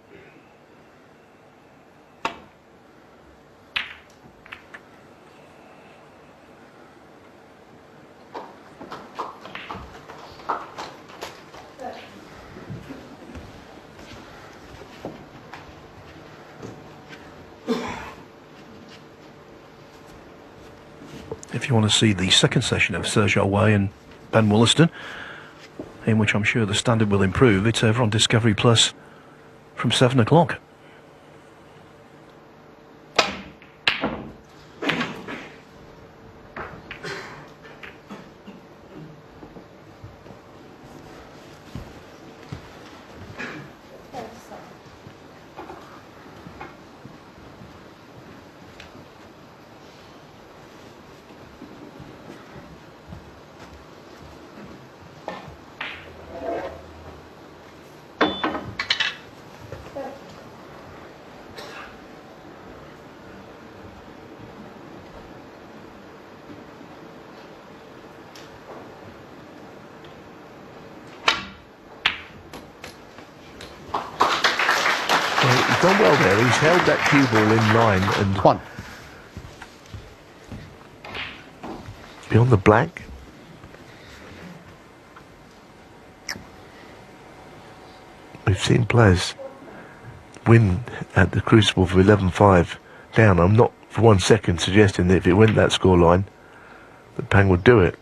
If you want to see the second session of Sergio Way and Ben Wollaston, in which I'm sure the standard will improve, it's over on Discovery Plus from 7 o'clock. He's done well there. He's held that cue ball in line and One. beyond the black. We've seen players win at the Crucible for 11-5 down. I'm not for 1 second suggesting that if it went that scoreline that Pang would do it,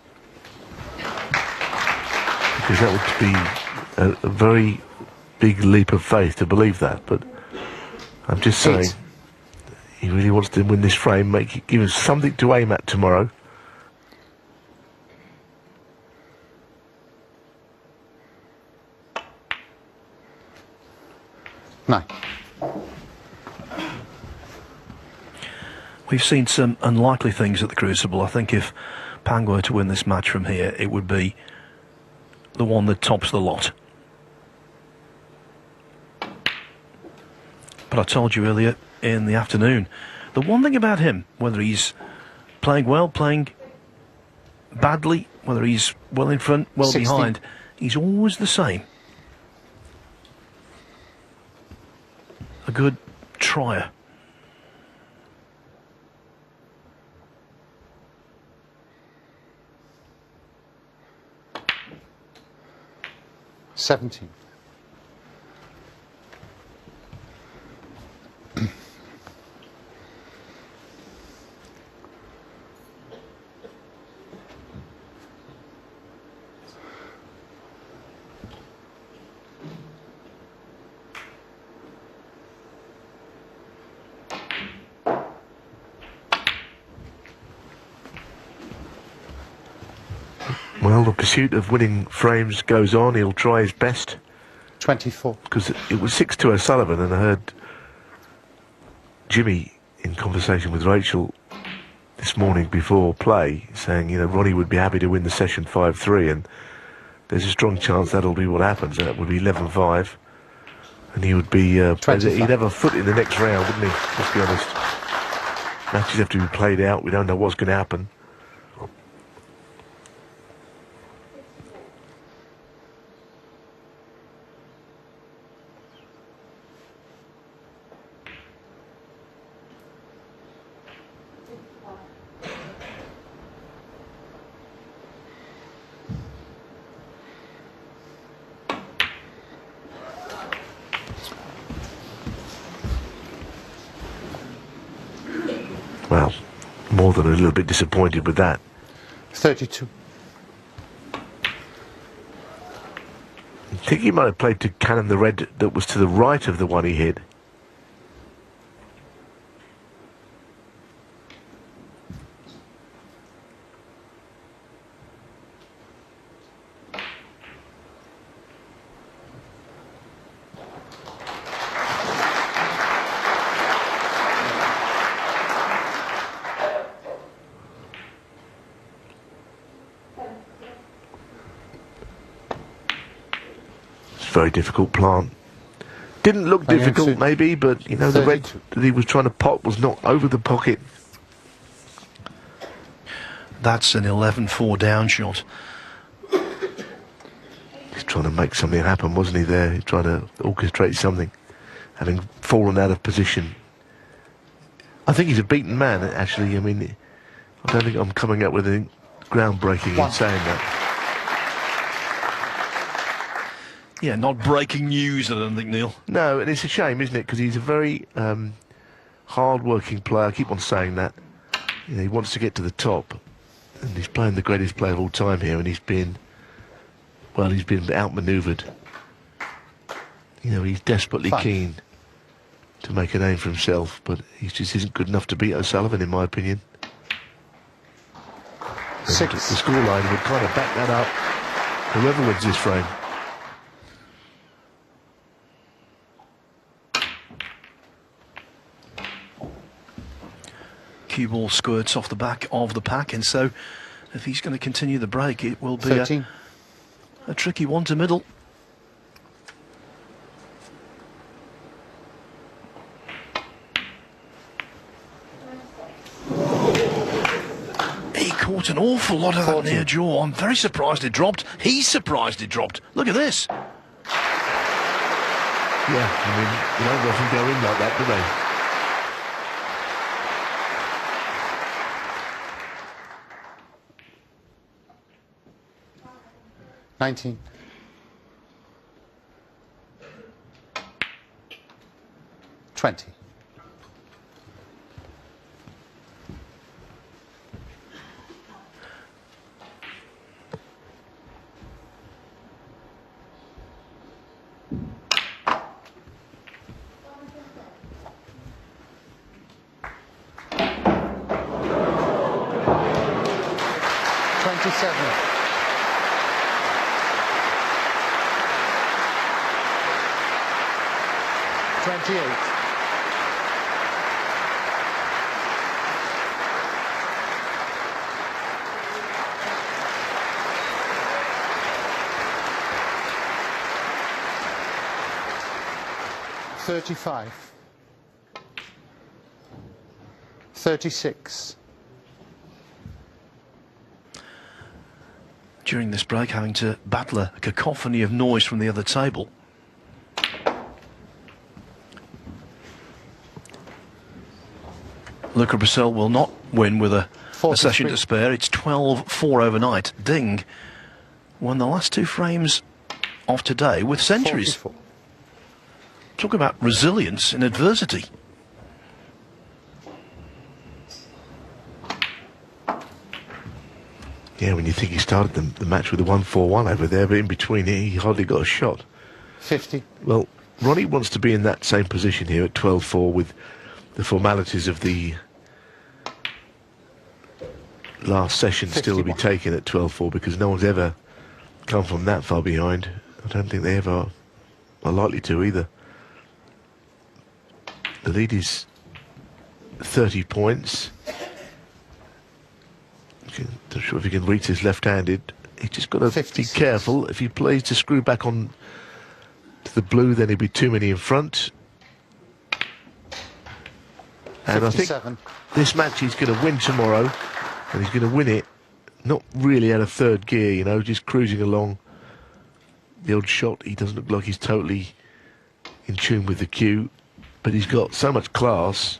because that would be a very big leap of faith to believe that. But I'm just saying, he really wants to win this frame, give us something to aim at tomorrow. No. We've seen some unlikely things at the Crucible. I think if Pang were to win this match from here, it would be the one that tops the lot. But I told you earlier in the afternoon, the one thing about him, whether he's playing well, playing badly, whether he's well in front, well 60. behind, he's always the same. A good trier. $17. Well, the pursuit of winning frames goes on. He'll try his best. 24. Because it was 6-2 O'Sullivan, and I heard Jimmy in conversation with Rachel this morning before play saying, you know, Ronnie would be happy to win the session 5-3, and there's a strong chance that'll be what happens. That would be 11-5, and he would be he'd have a foot in the next round, wouldn't he? Let's be honest. Matches have to be played out. We don't know what's going to happen. Well, more than a little bit disappointed with that. 32. I think he might have played to cannon the red that was to the right of the one he hit. Very difficult plant. Didn't look difficult, maybe, but you know, the red that he was trying to pot was not over the pocket. That's an 11-4 down shot. He's trying to make something happen, wasn't he? There, he's trying to orchestrate something, having fallen out of position. I think he's a beaten man, actually. I mean, I don't think I'm coming up with anything groundbreaking in saying that. Yeah, not breaking news, I don't think, Neil. No, and it's a shame, isn't it? Because he's a very hard-working player. I keep on saying that. You know, he wants to get to the top, and he's playing the greatest player of all time here, and he's been outmanoeuvred. You know, he's desperately keen to make a name for himself, but he just isn't good enough to beat O'Sullivan, in my opinion. 6. And the scoreline would kind of back that up. Whoever wins this frame. Cue ball squirts off the back of the pack, and so if he's going to continue the break, it will be a tricky one to middle. He caught an awful lot of that near jaw. I'm very surprised it dropped. He's surprised it dropped. Look at this. Yeah, I mean, they don't often go in like that, do they? 19. 20. $35. 36. During this break, having to battle a cacophony of noise from the other table. Luca Brazil will not win with a session to spare. It's 12-4 overnight. Ding won the last two frames of today with centuries. 44. Talk about resilience in adversity. Yeah, when you think he started the match with a 1-4-1 over there, but in between he hardly got a shot. 50. Well, Ronnie wants to be in that same position here at 12-4 with the formalities of the last session 51. still to be taken at 12-4, because no one's ever come from that far behind. I don't think they ever are likely to either. The lead is 30 points. Not sure if he can reach his left-handed. He's just got to 56. be careful. If he plays to screw back on to the blue, then he'll be too many in front. And I think 57. this match he's going to win tomorrow, and he's going to win it not really out of third gear, you know, just cruising along. The odd shot, he doesn't look like he's totally in tune with the cue, but he's got so much class,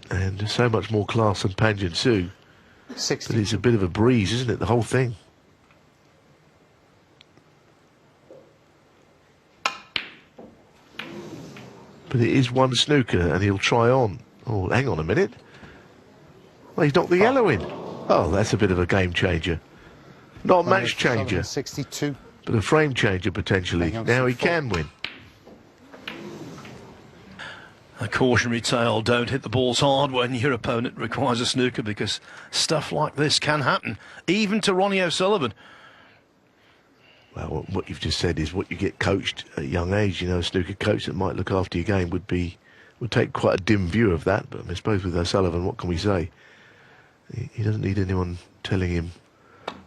and so much more class than Panjin Su, 60. that it's a bit of a breeze, isn't it, the whole thing? But it is one snooker, and he'll try on. Oh, hang on a minute. Well, he's knocked the yellow in. Oh, that's a bit of a game changer. Not a match changer, 62. but a frame changer potentially. Now he can win. A cautionary tale, don't hit the balls hard when your opponent requires a snooker, because stuff like this can happen, even to Ronnie O'Sullivan. Well, what you've just said is what you get coached at a young age. You know, a snooker coach that might look after your game would take quite a dim view of that. But I suppose with O'Sullivan, what can we say? He doesn't need anyone telling him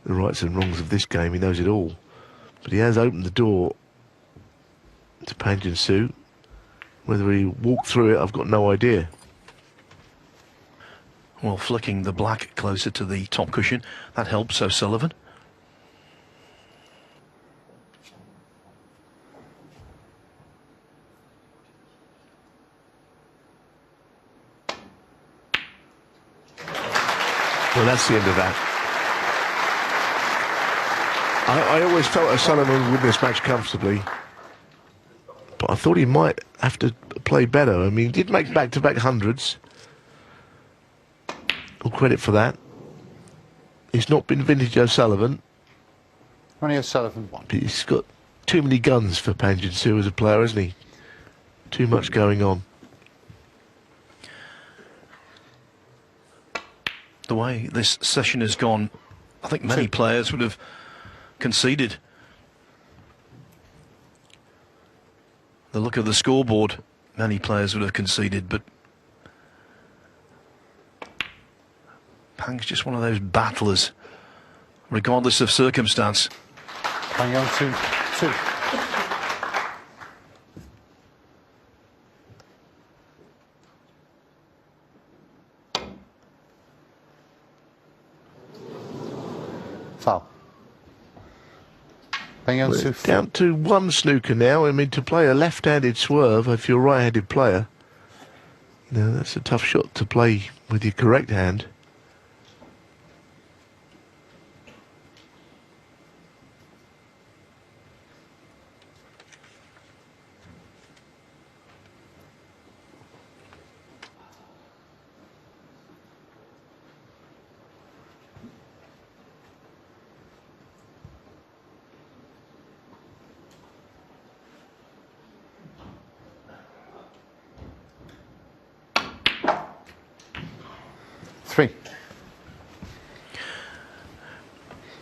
the rights and wrongs of this game. He knows it all. But he has opened the door to Panjin Su. Whether he walked through it, I've got no idea. Well, flicking the black closer to the top cushion, that helps O'Sullivan. Well, that's the end of that. I always felt O'Sullivan would win this match comfortably, but I thought he might have to play better. I mean, he did make back-to-back hundreds. All credit for that. He's not been vintage O'Sullivan. Ronnie O'Sullivan won. But he's got too many guns for Panjin Su as a player, hasn't he? Too much going on. The way this session has gone, I think many players would have conceded. The look of the scoreboard, many players would have conceded, but Pang's just one of those battlers, regardless of circumstance. Hang on to 2. Foul. Hang on to Down to one snooker now. I mean, to play a left-handed swerve, if you're a right-handed player, you know, that's a tough shot to play with your correct hand.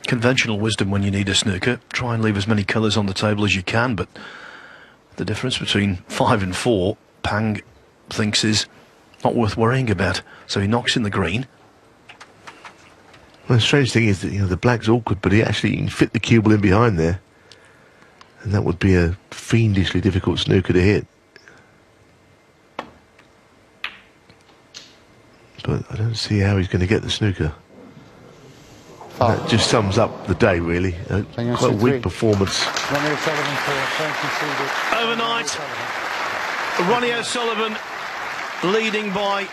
Conventional wisdom when you need a snooker, try and leave as many colours on the table as you can, but the difference between 5 and 4, Pang thinks is not worth worrying about, so he knocks in the green. Well, the strange thing is that, you know, the black's awkward, but he actually can fit the cue ball in behind there, and that would be a fiendishly difficult snooker to hit. But I don't see how he's going to get the snooker. That just sums up the day, really. Quite a weak performance. Overnight, Ronnie O'Sullivan leading by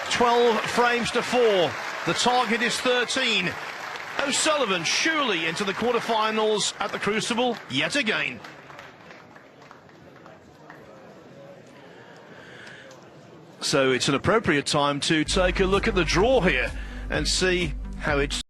12 frames to 4. The target is 13. O'Sullivan surely into the quarterfinals at the Crucible yet again. So it's an appropriate time to take a look at the draw here and see how it's